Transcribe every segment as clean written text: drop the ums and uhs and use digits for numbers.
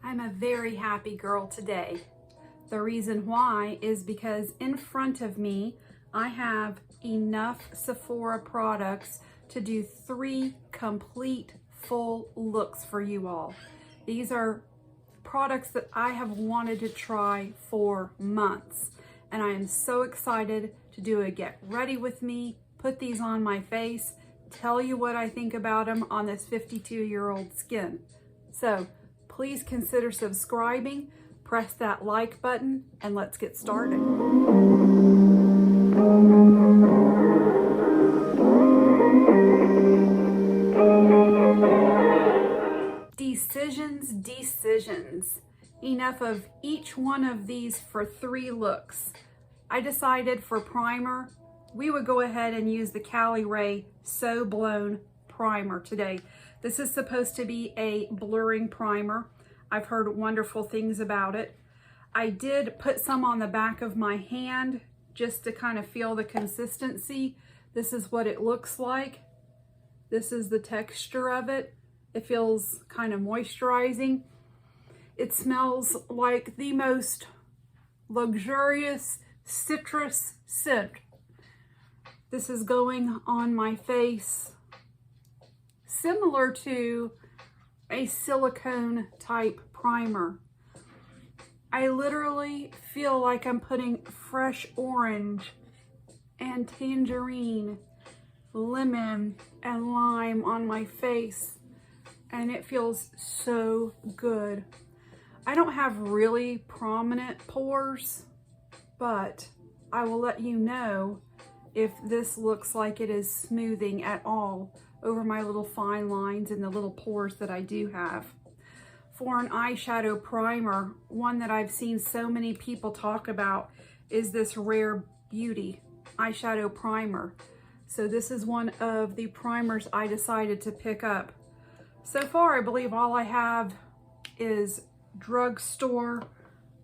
I'm a very happy girl today. The reason why is because in front of me, I have enough Sephora products to do 3 complete full looks for you all. These are products that I have wanted to try for months, and I am so excited to do a get ready with me, put these on my face, tell you what I think about them on this 52-year-old skin. So please consider subscribing, press that like button, and let's get started. Decisions. Enough of each one of these for 3 looks. I decided for primer, we would go ahead and use the Cali Ray So Blown primer today. This is supposed to be a blurring primer. I've heard wonderful things about it. I did put some on the back of my hand just to kind of feel the consistency. This is what it looks like. This is the texture of it. It feels kind of moisturizing. It smells like the most luxurious citrus scent. This is going on my face similar to a silicone type primer. I literally feel like I'm putting fresh orange and tangerine, lemon and lime on my face, and it feels so good. I don't have really prominent pores, but I will let you know if this looks like it is smoothing at all over my little fine lines and the little pores that I do have. For an eyeshadow primer, one that I've seen so many people talk about is this Rare Beauty eyeshadow primer. So this is one of the primers I decided to pick up. So far, I believe all I have is drugstore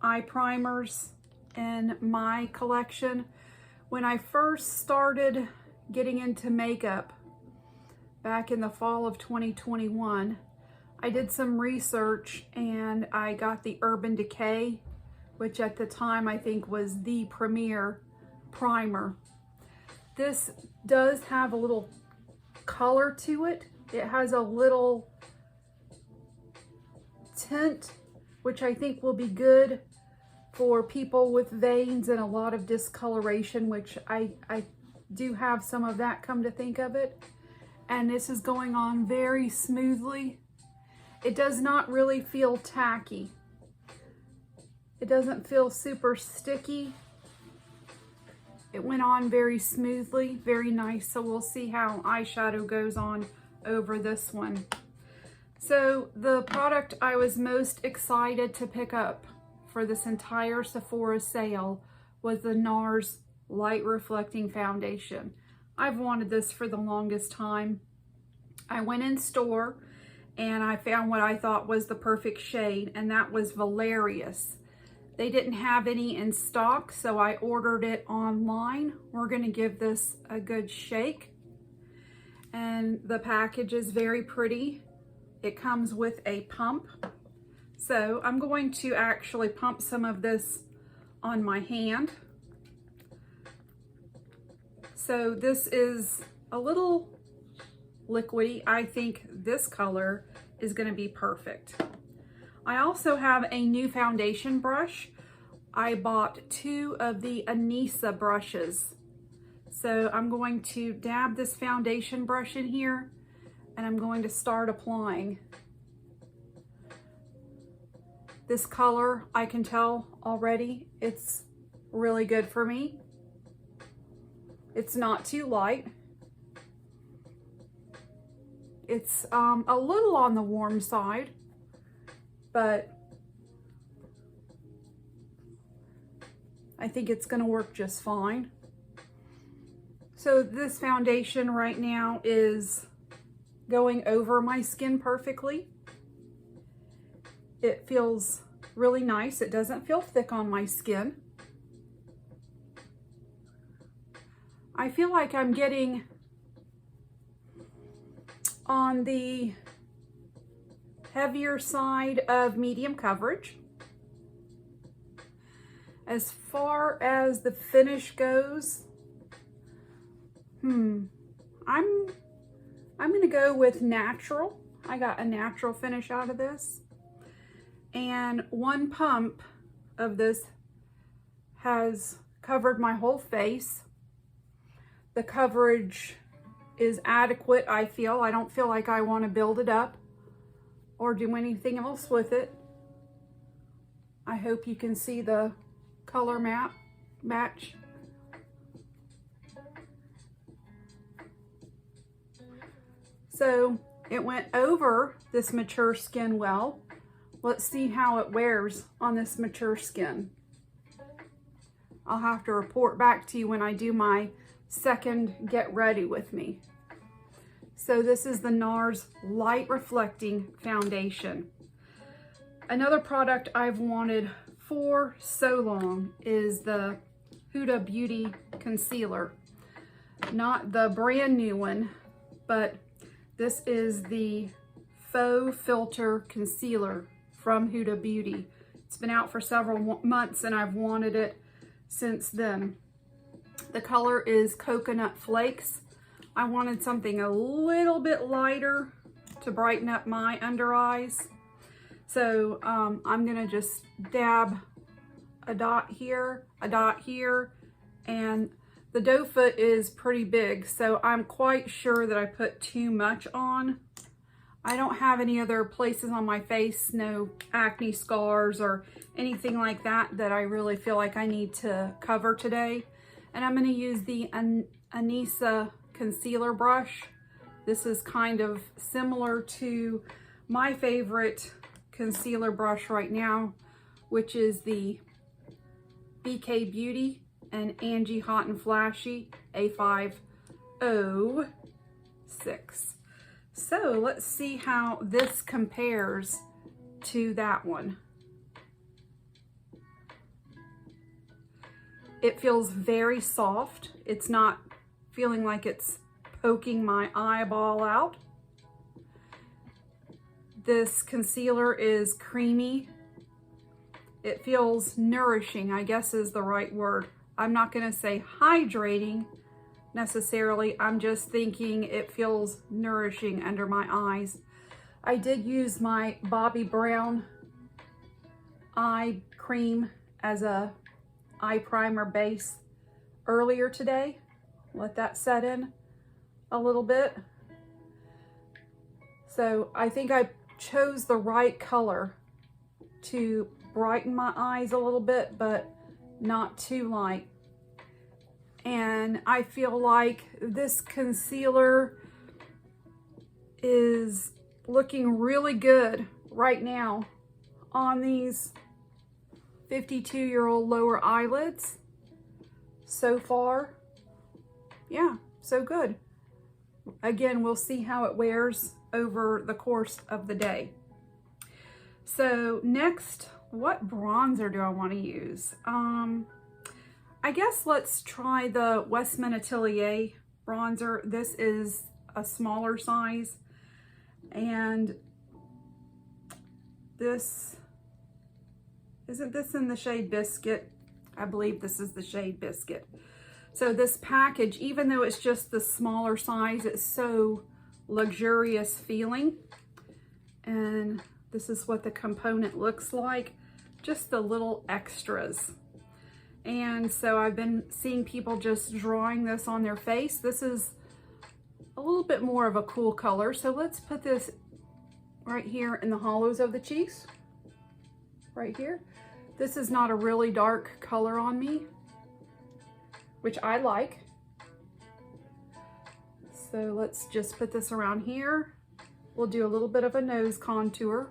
eye primers in my collection. When I first started getting into makeup back in the fall of 2021, I did some research and I got the Urban Decay, which at the time I think was the premier primer. This does have a little color to it. It has a little tint, which I think will be good for people with veins and a lot of discoloration, which I do have some of that, come to think of it. And this is going on very smoothly. It does not really feel tacky. It doesn't feel super sticky. It went on very smoothly, very nice. So we'll see how eyeshadow goes on over this one. So the product I was most excited to pick up for this entire Sephora sale was the NARS Light Reflecting Foundation. I've wanted this for the longest time. I went in store and I found what I thought was the perfect shade, and that was Valerius. They didn't have any in stock, so I ordered it online. We're gonna give this a good shake. And the package is very pretty. It comes with a pump. So I'm going to actually pump some of this on my hand. So this is a little liquidy. I think this color is going to be perfect. I also have a new foundation brush. I bought 2 of the Anissa brushes. So I'm going to dab this foundation brush in here and I'm going to start applying. This color, I can tell already, it's really good for me. It's not too light. It's a little on the warm side, but I think it's gonna work just fine. So this foundation right now is going over my skin perfectly. It feels really nice. It doesn't feel thick on my skin. I feel like I'm getting on the heavier side of medium coverage. As far as the finish goes, I'm gonna go with natural. I got a natural finish out of this. And one pump of this has covered my whole face. The coverage is adequate, I feel. I don't feel like I want to build it up or do anything else with it. I hope you can see the color match. So it went over this mature skin well. Let's see how it wears on this mature skin. I'll have to report back to you when I do my second get ready with me. So this is the NARS Light Reflecting Foundation. Another product I've wanted for so long is the Huda Beauty Concealer. Not the brand new one, but this is the Faux Filter Concealer from Huda Beauty. It's been out for several months and I've wanted it since then. The color is Coconut Flakes. I wanted something a little bit lighter to brighten up my under eyes. So I'm gonna just dab a dot here, and the doe foot is pretty big, so I'm quite sure that I put too much on. I don't have any other places on my face, no acne scars or anything like that I really feel like I need to cover today. And I'm going to use the Anissa concealer brush. This is kind of similar to my favorite concealer brush right now, which is the BK Beauty and Angie Hot and Flashy A506. So let's see how this compares to that one. It feels very soft. It's not feeling like it's poking my eyeball out. This concealer is creamy. It feels nourishing, I guess is the right word. I'm not gonna say hydrating necessarily. I'm just thinking it feels nourishing under my eyes. I did use my Bobbi Brown eye cream as a eye primer base earlier today. Let that set in a little bit. So I think I chose the right color to brighten my eyes a little bit, but not too light. And I feel like this concealer is looking really good right now on these 52-year-old lower eyelids. So far, yeah, so good. Again, we'll see how it wears over the course of the day. So next, what bronzer do I want to use? I guess let's try the Westman Atelier bronzer. This is a smaller size, and isn't this in the shade Biscuit? I believe this is the shade Biscuit. So this package, even though it's just the smaller size, it's so luxurious feeling. And this is what the component looks like, just the little extras. And so I've been seeing people just drawing this on their face. This is a little bit more of a cool color. So let's put this right here in the hollows of the cheeks, right here. This is not a really dark color on me, which I like. So let's just put this around here. We'll do a little bit of a nose contour,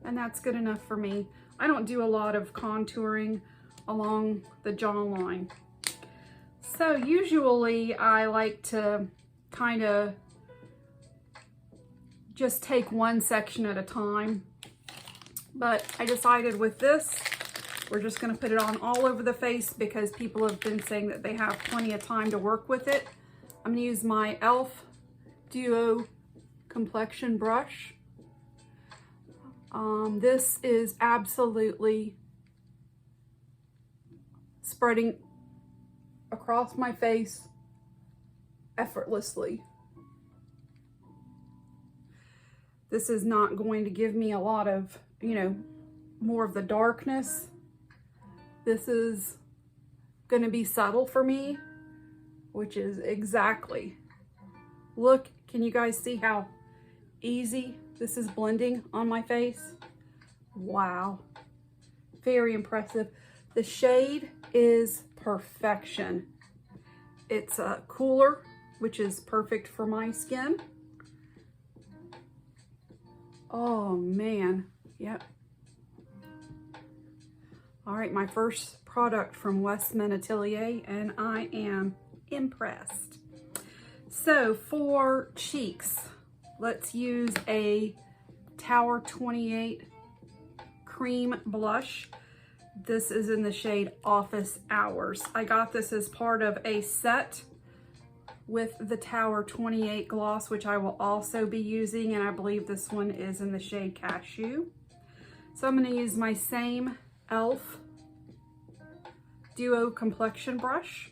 and that's good enough for me. I don't do a lot of contouring along the jawline. So usually I like to kind of just take one section at a time, but I decided with this, we're just gonna put it on all over the face because people have been saying that they have plenty of time to work with it. I'm gonna use my e.l.f. Duo complexion brush. This is absolutely spreading across my face effortlessly. This is not going to give me a lot of, more of the darkness. This is going to be subtle for me, which is exactly. Look, can you guys see how easy this is blending on my face? Wow. Very impressive. The shade is perfection. It's cooler, which is perfect for my skin. Oh man, yep. All right, my first product from Westman Atelier, and I am impressed. So for cheeks, let's use a Tower 28 cream blush. This is in the shade Office Hours. I got this as part of a set with the Tower 28 gloss, which I will also be using, and I believe this one is in the shade Cashew. So I'm going to use my same e.l.f. Duo complexion brush.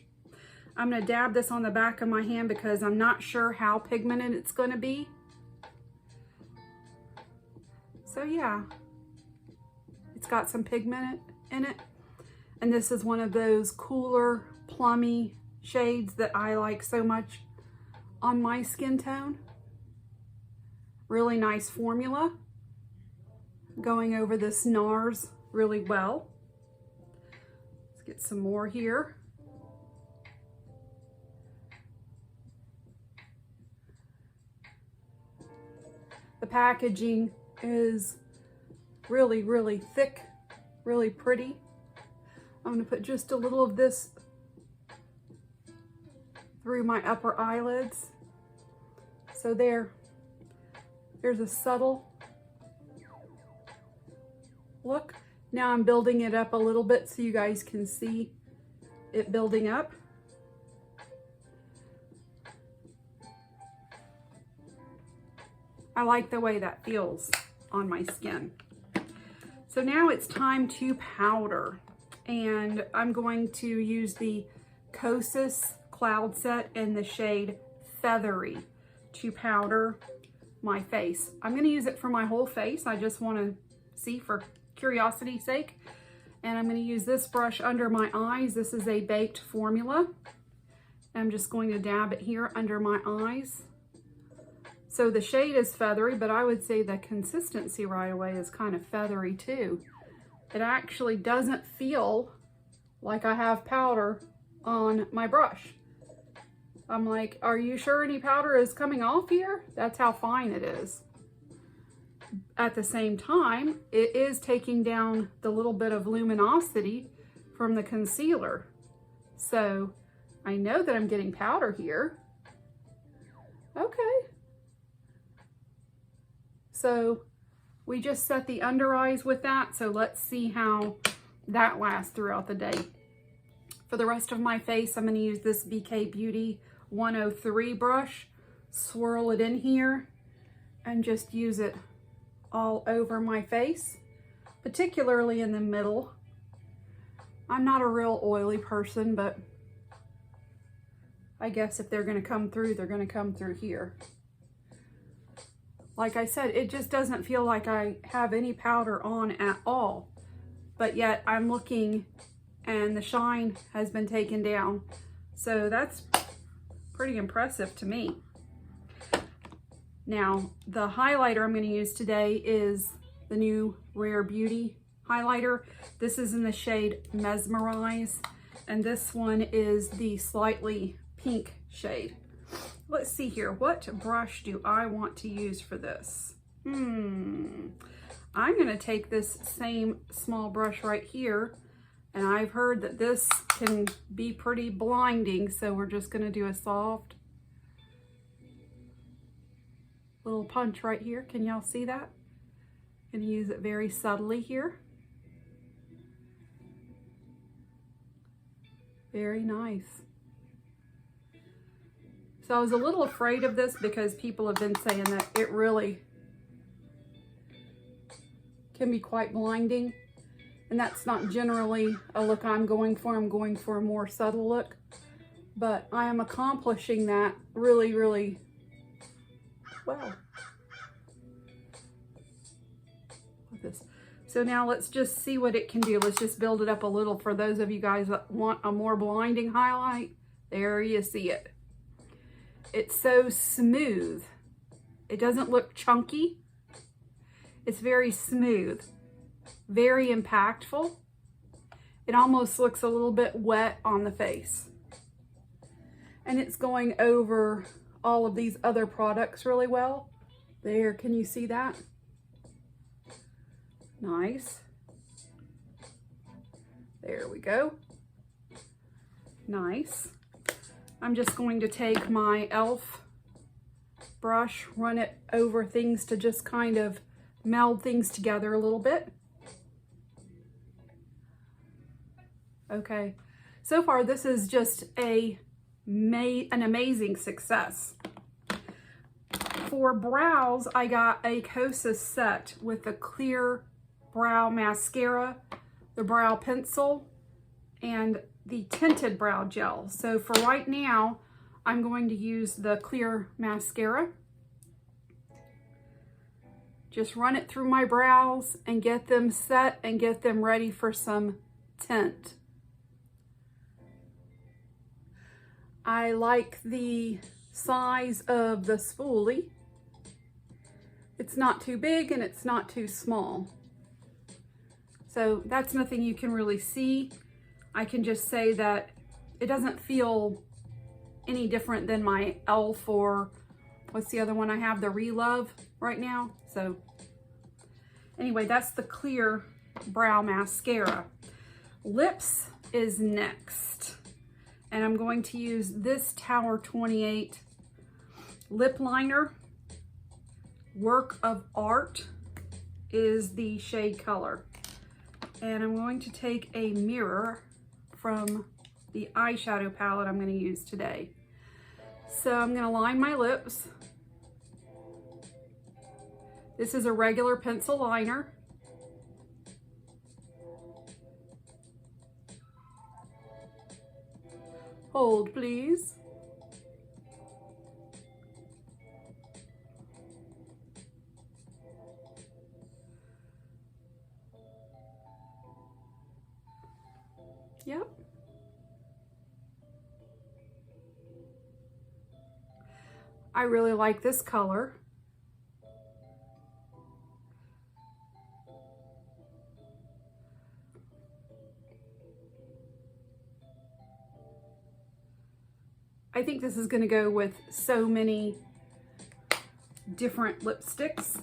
I'm going to dab this on the back of my hand because I'm not sure how pigmented it's going to be. So yeah, it's got some pigment in it. And this is one of those cooler, plummy shades that I like so much on my skin tone. Really nice formula. Going over this NARS really well. Let's get some more here. The packaging is really, really thick, really pretty. I'm going to put just a little of this through my upper eyelids. So there's a subtle look. Now I'm building it up a little bit so you guys can see it building up. I like the way that feels on my skin. So now it's time to powder, and I'm going to use the Kosas Cloud Set in the shade Feathery to powder my face. I'm going to use it for my whole face. I just want to see for curiosity's sake. And I'm going to use this brush under my eyes. This is a baked formula. I'm just going to dab it here under my eyes. So the shade is feathery, but I would say the consistency right away is kind of feathery too. It actually doesn't feel like I have powder on my brush. I'm like, are you sure any powder is coming off here? That's how fine it is. At the same time, it is taking down the little bit of luminosity from the concealer. So I know that I'm getting powder here. Okay. So we just set the under eyes with that. So let's see how that lasts throughout the day. For the rest of my face, I'm going to use this BK Beauty 103 brush, swirl it in here, and just use it all over my face, particularly in the middle. I'm not a real oily person, but I guess if they're going to come through, they're going to come through here. Like I said, it just doesn't feel like I have any powder on at all, but yet I'm looking and the shine has been taken down. So that's pretty impressive to me. Now, the highlighter I'm going to use today is the new Rare Beauty highlighter. This is in the shade Mesmerize, and this one is the slightly pink shade. Let's see here. What brush do I want to use for this? I'm going to take this same small brush right here, and I've heard that this can be pretty blinding, so we're just going to do a soft little punch right here. Can y'all see that? I'm going to use it very subtly here. Very nice. So I was a little afraid of this because people have been saying that it really can be quite blinding. And that's not generally a look I'm going for. I'm going for a more subtle look. But I am accomplishing that really, really well. With this. So now let's just see what it can do. Let's just build it up a little for those of you guys that want a more blinding highlight. There you see it. It's so smooth. It doesn't look chunky. It's very smooth, very impactful. It almost looks a little bit wet on the face. And it's going over all of these other products really well. There, can you see that? Nice. There we go. Nice. I'm just going to take my e.l.f. brush, run it over things to just kind of meld things together a little bit. Okay, so far this is just an amazing success. For brows, I got a Kosas set with the clear brow mascara, the brow pencil, and the tinted brow gel. So for right now, I'm going to use the clear mascara. Just run it through my brows and get them set and get them ready for some tint. I like the size of the spoolie. It's not too big and it's not too small. So that's nothing you can really see. I can just say that it doesn't feel any different than my e.l.f. or what's the other one I have, the Relove right now. So anyway, that's the clear brow mascara. Lips is next. And I'm going to use this Tower 28 lip liner. Work of Art is the shade color. And I'm going to take a mirror from the eyeshadow palette I'm going to use today. So I'm going to line my lips. This is a regular pencil liner. Hold, please. Yep. I really like this color. I think this is going to go with so many different lipsticks.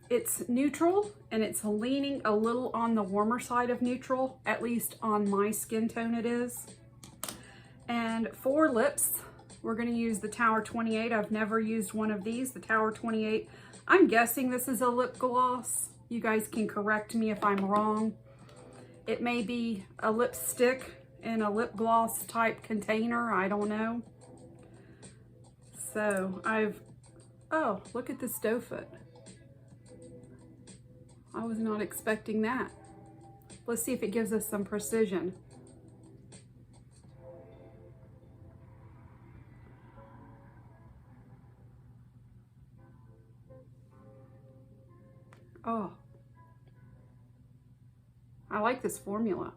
It's neutral and it's leaning a little on the warmer side of neutral, at least on my skin tone it is. And for lips, we're going to use the Tower 28. I've never used one of these, the Tower 28. I'm guessing this is a lip gloss. You guys can correct me if I'm wrong. It may be a lipstick in a lip gloss type container, I don't know. So oh, look at this doe foot. I was not expecting that. Let's see if it gives us some precision. Oh, I like this formula.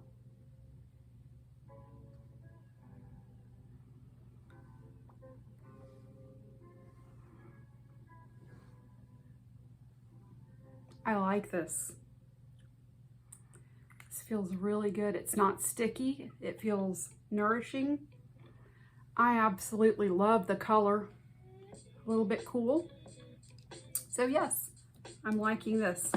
I like this. This feels really good. It's not sticky. It feels nourishing. I absolutely love the color. A little bit cool. So yes, I'm liking this.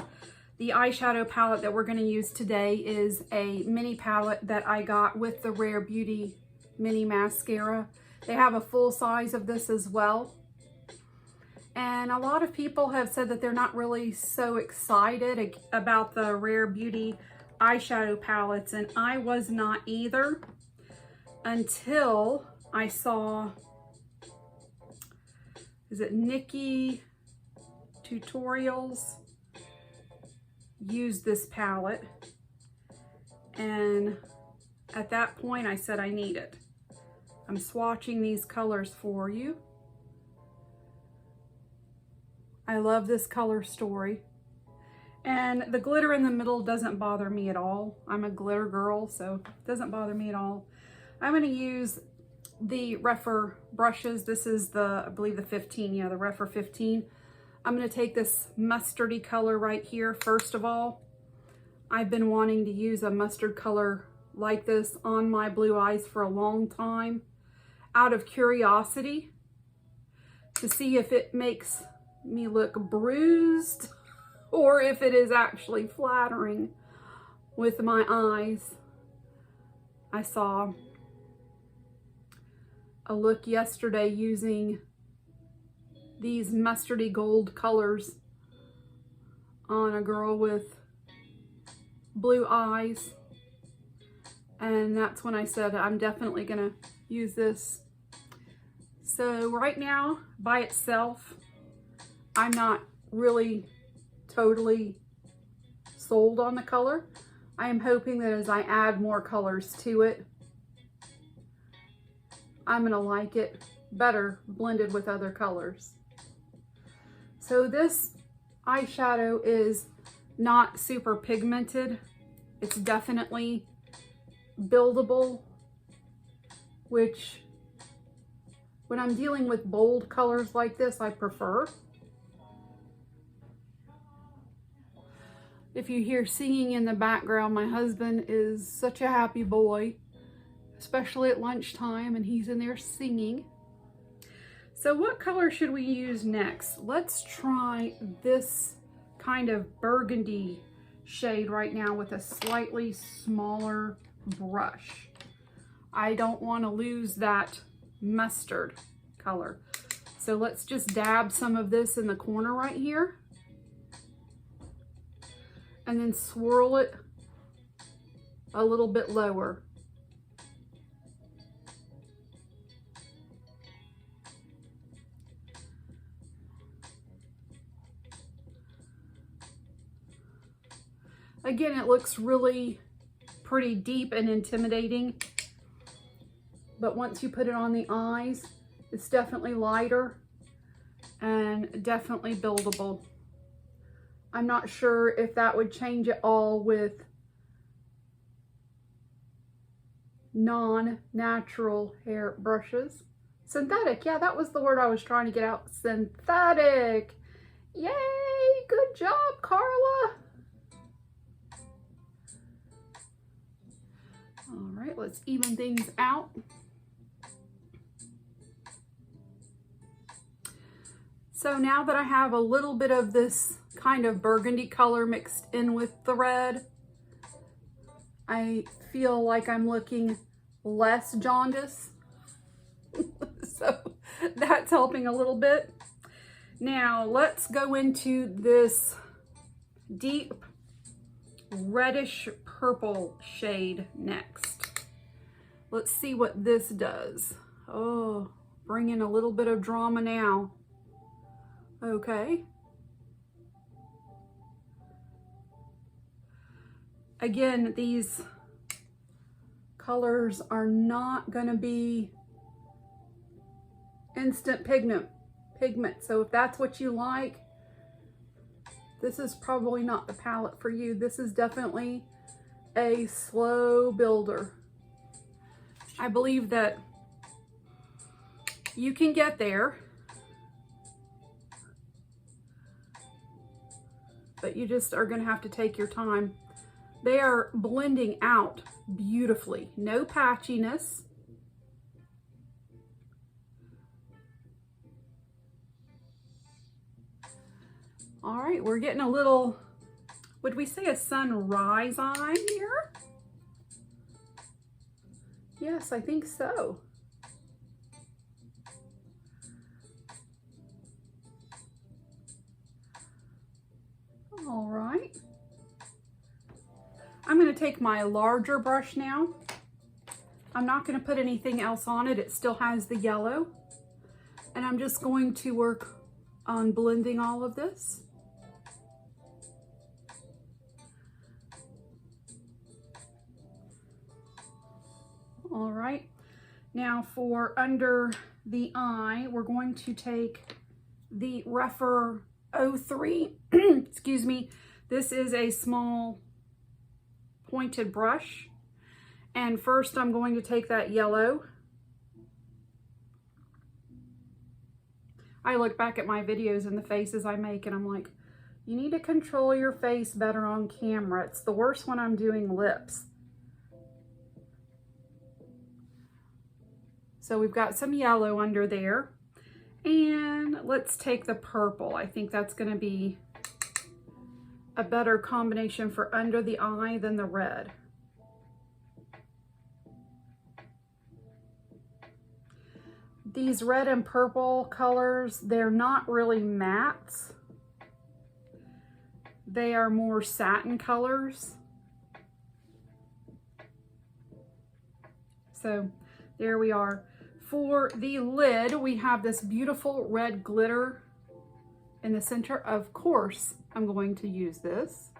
The eyeshadow palette that we're going to use today is a mini palette that I got with the Rare Beauty mini mascara. They have a full size of this as well. And a lot of people have said that they're not really so excited about the Rare Beauty eyeshadow palettes, and I was not either until I saw, is it Nikki Tutorials? use this palette. And at that point I said I need it. I'm swatching these colors for you. I love this color story. And the glitter in the middle doesn't bother me at all. I'm a glitter girl, so it doesn't bother me at all. I'm going to use the Rephr brushes. This is the, I believe the 15, yeah, the Rephr 15. I'm going to take this mustardy color right here. First of all, I've been wanting to use a mustard color like this on my blue eyes for a long time, out of curiosity, to see if it makes me look bruised or if it is actually flattering with my eyes. I saw a look yesterday using these mustardy gold colors on a girl with blue eyes, and that's when I said I'm definitely gonna use this. So right now by itself, I'm not really totally sold on the color. I am hoping that as I add more colors to it, I'm gonna like it better blended with other colors. So this eyeshadow is not super pigmented. It's definitely buildable, which when I'm dealing with bold colors like this, I prefer. If you hear singing in the background, my husband is such a happy boy, especially at lunchtime, and he's in there singing. So what color should we use next? Let's try this kind of burgundy shade right now with a slightly smaller brush. I don't want to lose that mustard color. So let's just dab some of this in the corner right here, and then swirl it a little bit lower. Again, it looks really pretty deep and intimidating, but once you put it on the eyes, it's definitely lighter and definitely buildable. I'm not sure if that would change at all with non-natural hair brushes. Synthetic, yeah, that was the word I was trying to get out. Synthetic. Yay, good job, Carla. All right, let's even things out. So now that I have a little bit of this kind of burgundy color mixed in with the red, I feel like I'm looking less jaundice. So that's helping a little bit. Now let's go into this deep reddish purple shade next. Let's see what this does. Oh, bring in a little bit of drama now. Okay. Again, these colors are not going to be instant pigment. So if that's what you like, this is probably not the palette for you. This is definitely a slow builder. I believe that you can get there, but you just are going to have to take your time. They are blending out beautifully. No patchiness. All right, we're getting a little, would we say a sunrise eye here? Yes, I think so. All right. I'm going to take my larger brush now. I'm not going to put anything else on it. It still has the yellow. And I'm just going to work on blending all of this. Now for under the eye, we're going to take the Rougher 03, excuse me, this is a small pointed brush. And first I'm going to take that yellow. I look back at my videos and the faces I make and I'm like, you need to control your face better on camera. It's the worst when I'm doing lips. So we've got some yellow under there. And let's take the purple. I think that's going to be a better combination for under the eye than the red. These red and purple colors, they're not really mattes. They are more satin colors. So there we are. For the lid, we have this beautiful red glitter in the center. Of course, I'm going to use this.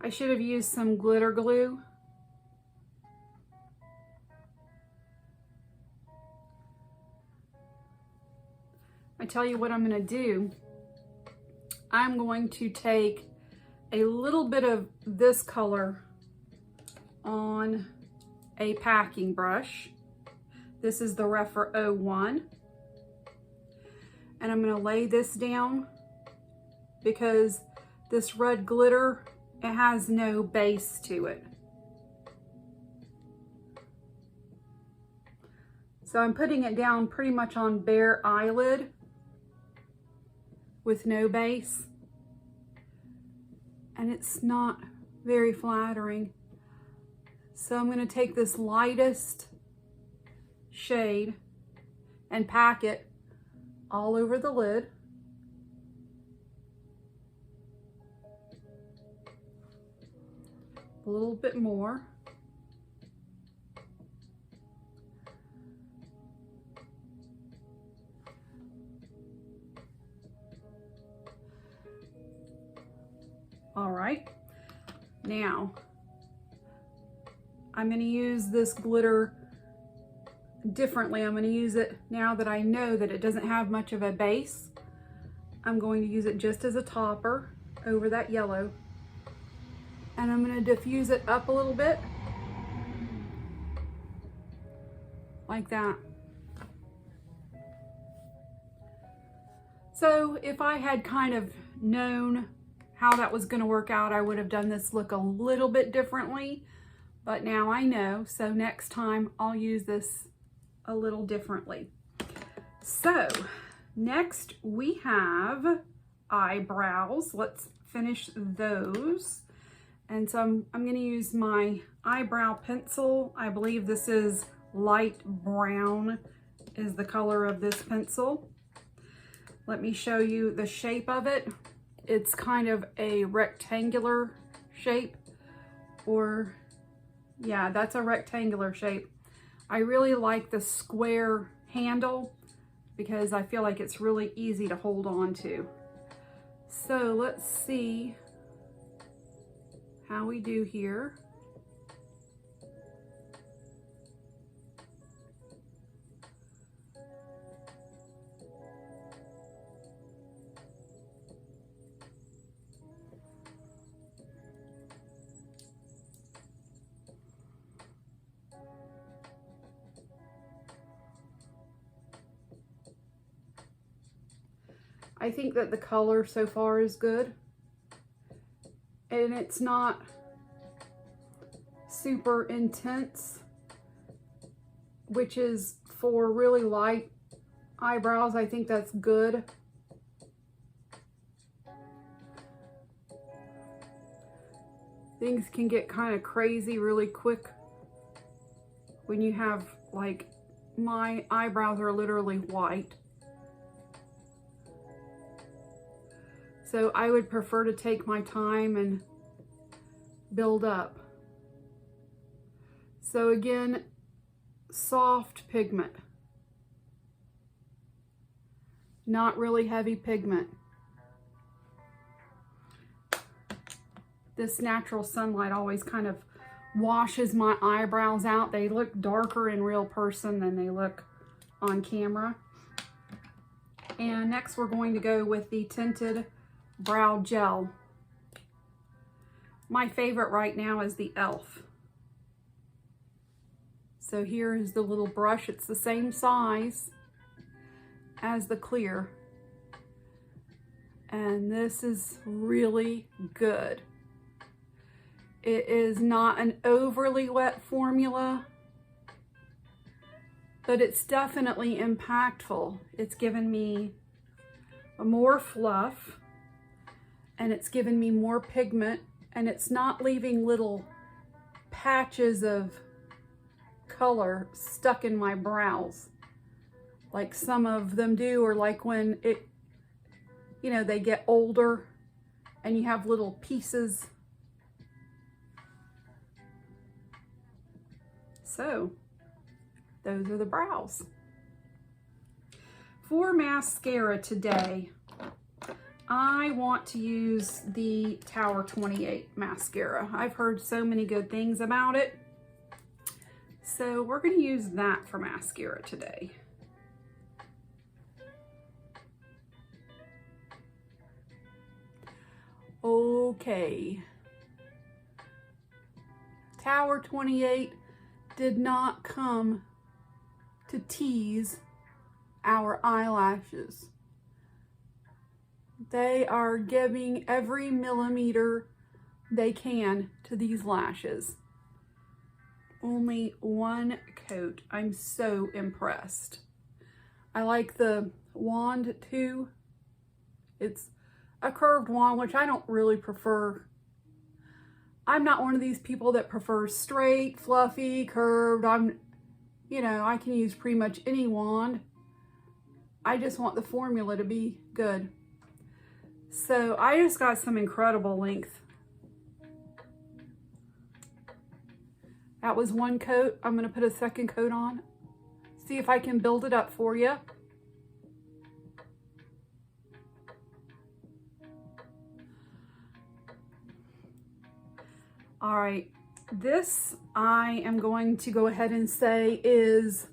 I should have used some glitter glue. I tell you what I'm going to do. I'm going to take a little bit of this color on a packing brush. This is the Rougher 01. And I'm going to lay this down because this red glitter, it has no base to it. So I'm putting it down pretty much on bare eyelid with no base. And it's not very flattering. So I'm going to take this lightest shade and pack it all over the lid. A little bit more. All right, now I'm going to use this glitter differently. I'm going to use it now that I know that it doesn't have much of a base. I'm going to use it just as a topper over that yellow. And I'm going to diffuse it up a little bit, like that. So if I had kind of known how that was going to work out, I would have done this look a little bit differently, but now I know, so next time I'll use this a little differently. So next we have eyebrows. Let's finish those. And so I'm going to use my eyebrow pencil. I believe this is light brown is the color of this pencil. Let me show you the shape of it. It's kind of a rectangular shape, or yeah, that's a rectangular shape. I really like the square handle because I feel like it's really easy to hold on to. So let's see how we do here. I think that the color so far is good. And it's not super intense, which is for really light eyebrows. I think that's good. Things can get kind of crazy really quick when you have, like, my eyebrows are literally white. So I would prefer to take my time and build up. So again, soft pigment. Not really heavy pigment. This natural sunlight always kind of washes my eyebrows out. They look darker in real person than they look on camera. And next we're going to go with the tinted brow gel. My favorite right now is the e.l.f. So here is the little brush. It's the same size as the clear. And this is really good. It is not an overly wet formula, but it's definitely impactful. It's given me more fluff, and it's given me more pigment, and it's not leaving little patches of color stuck in my brows like some of them do, or like when it, you know, they get older and you have little pieces. So those are the brows. For mascara today, I want to use the Tower 28 mascara. I've heard so many good things about it. So we're going to use that for mascara today. Okay. Tower 28 did not come to tease our eyelashes. They are giving every millimeter they can to these lashes. Only one coat. I'm so impressed. I like the wand too. It's a curved wand, which I don't really prefer. I'm not one of these people that prefers straight, fluffy, curved. You know, I can use pretty much any wand. I just want the formula to be good. So I just got some incredible length. That was one coat. I'm gonna put a second coat on. See if I can build it up for you. All right, this I am going to go ahead and say is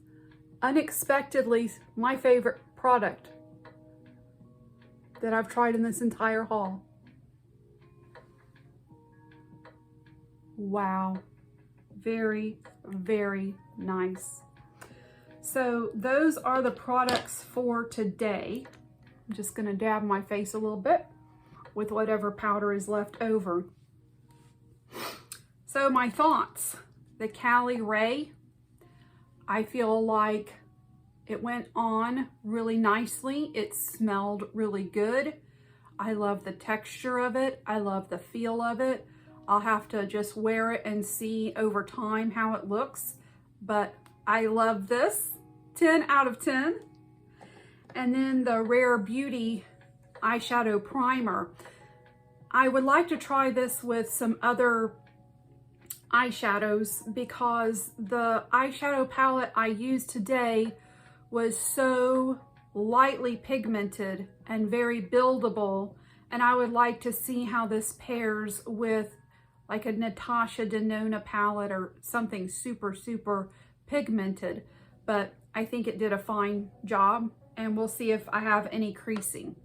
unexpectedly my favorite product that I've tried in this entire haul. Wow, very, very nice. So those are the products for today. I'm just gonna dab my face a little bit with whatever powder is left over. So my thoughts, the Cali Ray, I feel like it went on really nicely. It smelled really good. I love the texture of it. I love the feel of it. I'll have to just wear it and see over time how it looks. But I love this, 10 out of 10. And then the Rare Beauty eyeshadow primer. I would like to try this with some other eyeshadows because the eyeshadow palette I used today was so lightly pigmented and very buildable, and I would like to see how this pairs with like a Natasha Denona palette or something super pigmented. But I think it did a fine job, and we'll see if I have any creasing.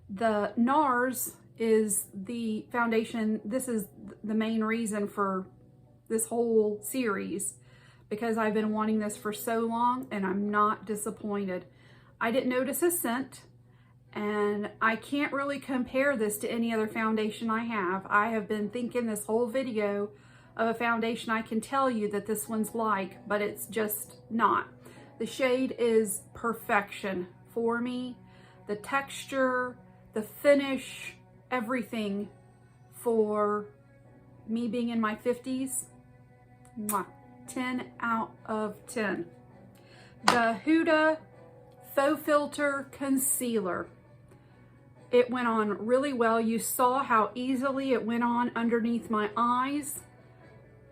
The NARS is the foundation. This is the main reason for this whole series, because I've been wanting this for so long and I'm not disappointed. I didn't notice a scent, and I can't really compare this to any other foundation I have. I have been thinking this whole video of a foundation I can tell you that this one's like, but it's just not. The shade is perfection for me. The texture, the finish, everything for me being in my 50s. Mwah. 10 out of 10. The Huda Faux Filter Concealer. It went on really well. You saw how easily it went on underneath my eyes.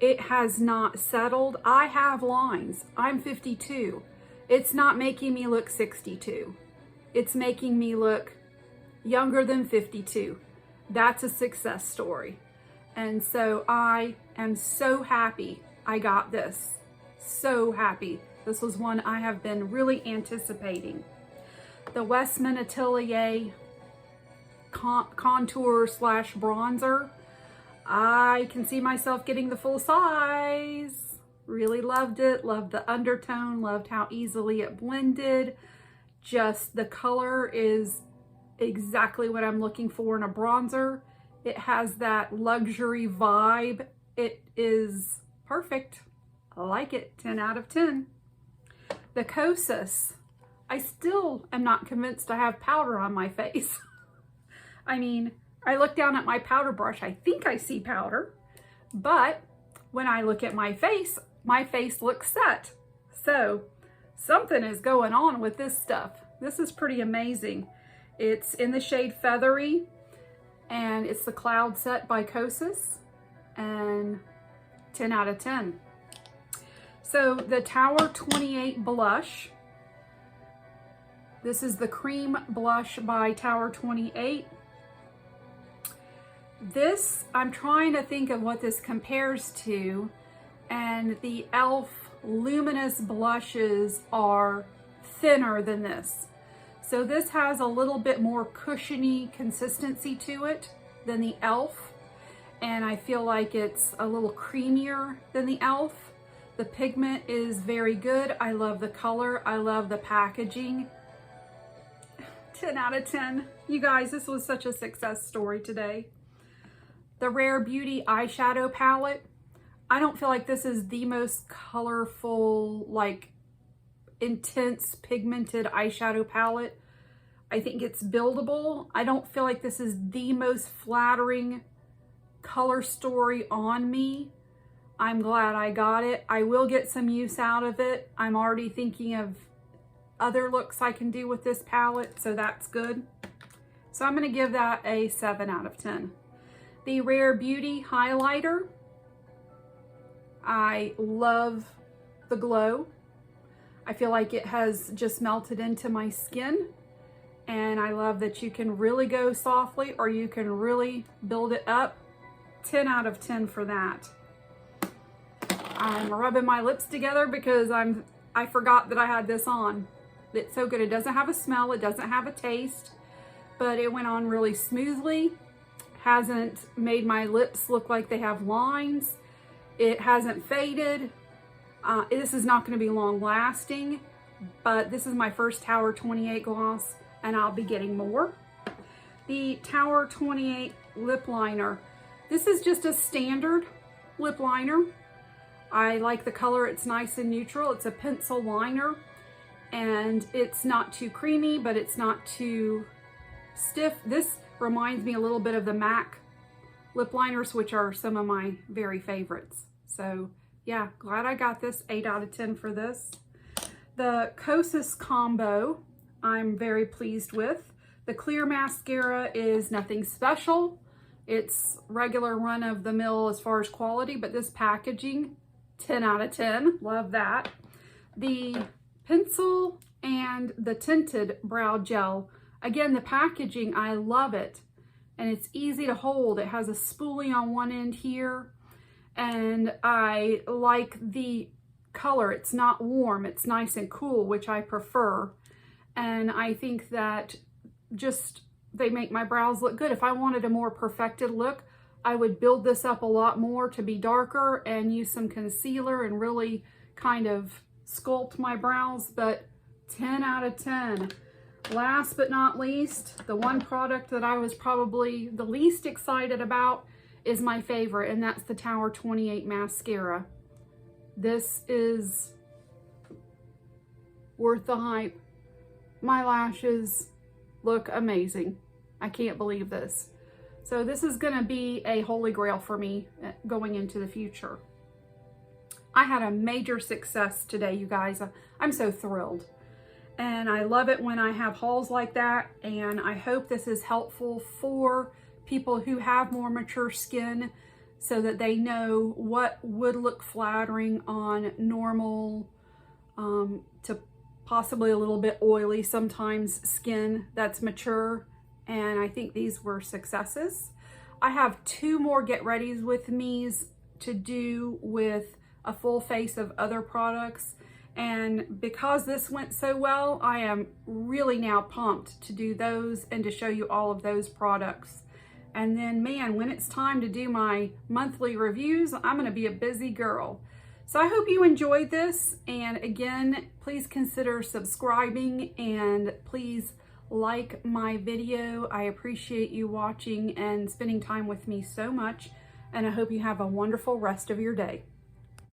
It has not settled. I have lines. I'm 52. It's not making me look 62. It's making me look younger than 52. That's a success story. And so I am so happy I got this. So happy. This was one I have been really anticipating. The Westman Atelier contour slash bronzer. I can see myself getting the full size. Really loved it. Loved the undertone. Loved how easily it blended. Just the color is exactly what I'm looking for in a bronzer. It has that luxury vibe. It is perfect. I like it. 10 out of 10. The Kosas. I still am not convinced I have powder on my face. I mean, I look down at my powder brush, I think I see powder, but when I look at my face looks set. So something is going on with this stuff. This is pretty amazing. It's in the shade Feathery, and it's the Cloud Set by Kosas, and 10 out of 10. So the Tower 28 blush. This is the cream blush by Tower 28. This, I'm trying to think of what this compares to, and the e.l.f. luminous blushes are thinner than this. So this has a little bit more cushiony consistency to it than the e.l.f. And I feel like it's a little creamier than the e.l.f. The pigment is very good. I love the color. I love the packaging. 10 out of 10. You guys, this was such a success story today. The Rare Beauty eyeshadow palette. I don't feel like this is the most colorful, like intense pigmented eyeshadow palette. I think it's buildable. I don't feel like this is the most flattering color story on me. I'm glad I got it. I will get some use out of it. I'm already thinking of other looks I can do with this palette, so that's good. So I'm going to give that a 7 out of 10. The Rare Beauty highlighter. I love the glow. I feel like it has just melted into my skin, and I love that you can really go softly or you can really build it up. 10 out of 10 for that. I'm rubbing my lips together because I forgot that I had this on. It's so good. It doesn't have a smell, it doesn't have a taste, but it went on really smoothly. Hasn't made my lips look like they have lines. It hasn't faded. This is not going to be long lasting, but this is my first Tower 28 gloss, and I'll be getting more. The Tower 28 lip liner. This is just a standard lip liner. I like the color. It's nice and neutral. It's a pencil liner, and it's not too creamy, but it's not too stiff. This reminds me a little bit of the MAC lip liners, which are some of my very favorites. So yeah, glad I got this. 8 out of 10 for this. The Kosas combo, I'm very pleased with. The clear mascara is nothing special. It's regular run of the mill as far as quality, but this packaging, 10 out of 10. Love that. The pencil and the tinted brow gel. Again, the packaging, I love it. And it's easy to hold. It has a spoolie on one end here. And I like the color. It's not warm. It's nice and cool, which I prefer. And I think that just they make my brows look good. If I wanted a more perfected look, I would build this up a lot more to be darker and use some concealer and really kind of sculpt my brows. But 10 out of 10. Last but not least, the one product that I was probably the least excited about is my favorite, and that's the Tower 28 mascara. This is worth the hype. My lashes look amazing. I can't believe this. So this is going to be a holy grail for me going into the future. I had a major success today, you guys. I'm so thrilled. And I love it when I have hauls like that, and I hope this is helpful for people who have more mature skin. so that they know what would look flattering on normal to possibly a little bit oily sometimes skin that's mature. And I think these were successes. I have 2 more get readies with me's to do with a full face of other products. And because this went so well, I am really now pumped to do those and to show you all of those products. And then, man, when it's time to do my monthly reviews, I'm gonna be a busy girl. So I hope you enjoyed this. And again, please consider subscribing and please like my video. I appreciate you watching and spending time with me so much. And I hope you have a wonderful rest of your day.